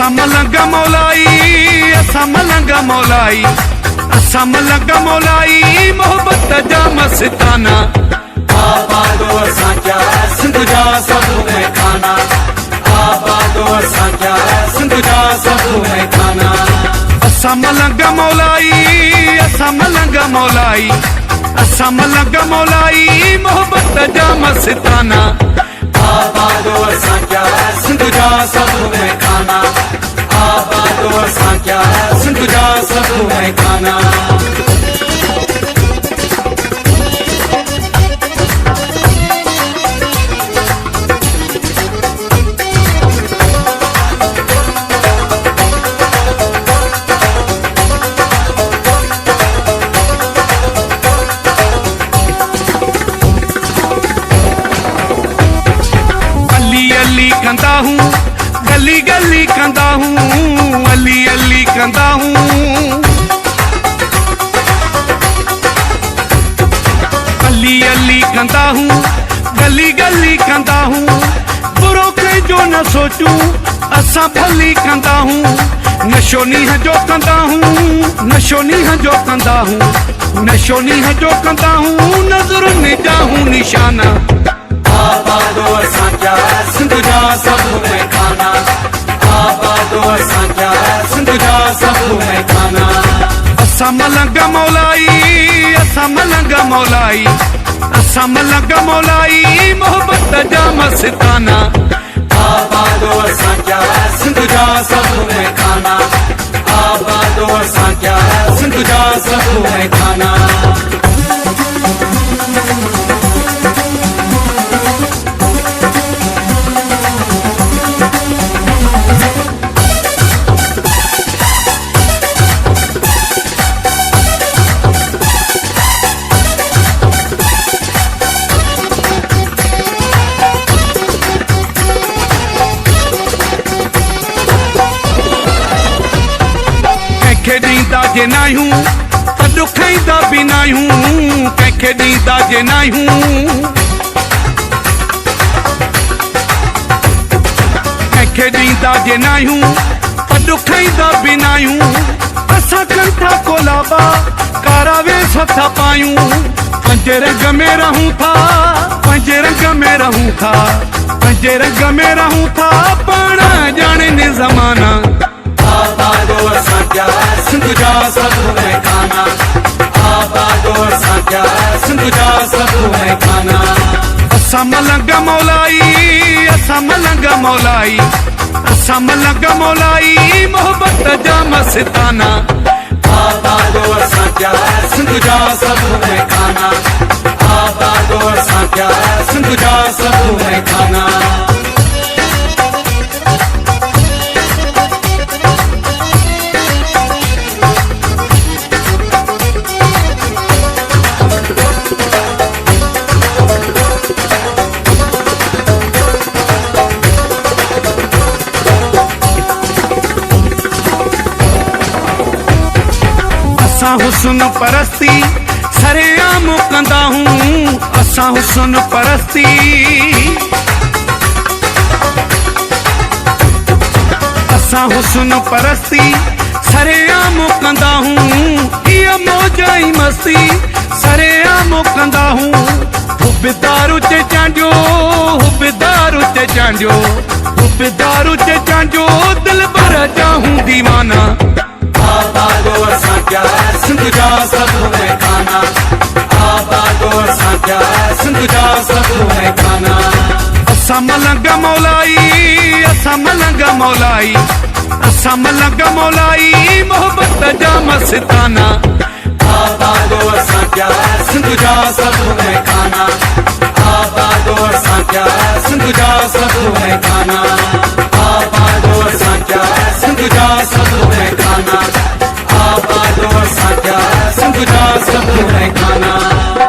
असा मलंग मौलाई, असा मलंग मौलाई, असा मलंग मौलाई, मोहब्बत जा मस्ताना। आबादो असां क्या सिंध जा सब में खाना, आबादो असां क्या सिंध जा सब में खाना। असा मलंग मौलाई, असा मलंग मौलाई, असा मलंग मौलाई, मोहब्बत जा मस्ताना। आबादो असां क्या सिंध जा सब में खाना, आबादो असां क्या सिंध जा सब में खाना। कंदा हूँ गली गली कंदा हूँ, अली अली कंदा हूँ, अली अली कंदा हूँ, गली गली कंदा हूँ। बुरो कहीं जो न सोचूं असा भली कंदा हूँ। नशो नीह जो कंदा हूँ, नशो नीह जो कंदा हूँ, नशो नीह जो कंदा हूँ, नजर निजाहूं निशाना। आबादो असां क्या सिंध जा सब में खाना, आबादो असां क्या सिंध जा सब में खाना। असा मलंग मौलाई, असा मलंग मौलाई, असा मलंग मौलाई, मोहब्बत जा मस्ताना। आबादो असां क्या सिंध जा सब में खाना, आबादो असां क्या सिंध जा सब में खाना। ॾींदा जे नाहियूं त ॾुखाईंदा बि नाहियूं, कंहिंखे ॾींदा जे नाहियूं, कंहिंखे ॾींदा जे नाहियूं त ॾुखाईंदा बि नाहियूं। असां कंठा कोलाबा कारावे सथा पायूं, पंहिंजे रंग में रहूं था, पंहिंजे रंग में रहूं था, पंहिंजे रंग में रहूं था, पाण ॼाणे ने ज़माना। आबादो असां क्या सिंध जा सब में खाना, आबादो असां क्या सिंध जा सब में खाना। असा मलंग मौलाई, असा मलंग मौलाई, असा मलंग मौलाई, मोहब्बत जा मस्ताना। आबादो असां क्या सिंध जा सब में खाना, आबादो असां क्या सिंध जा सब में खाना। असा हुस्न परस्ती सरेआम कंदा हूँ, असा हुस्न परस्ती, असा हुस्न परस्ती सरेआम कंदा हूँ। इहा मौज ऐं मस्ती सरेआम कंदा हूँ। हुबदारू ते चांडियो, हुबदारू ते चांडियो, हुबदारू ते चांडियो, दिल भर जाहूं दीवाना। आबादो असां क्या सिंध जा सब में खाना, आबादो असां क्या सिंध जा सब में खाना। असा मलंग मौलाई, असा मलंग मौलाई, असा मलंग मौलाई, मोहब्बत जा मस्ताना। आबादो असां क्या सिंध जा सब में खाना, आबादो असां क्या सिंध जा सब में खाना। आबादो असां क्या सिंध जा सब में खाना, आबादो असां क्या सिंध जा सब में खाना।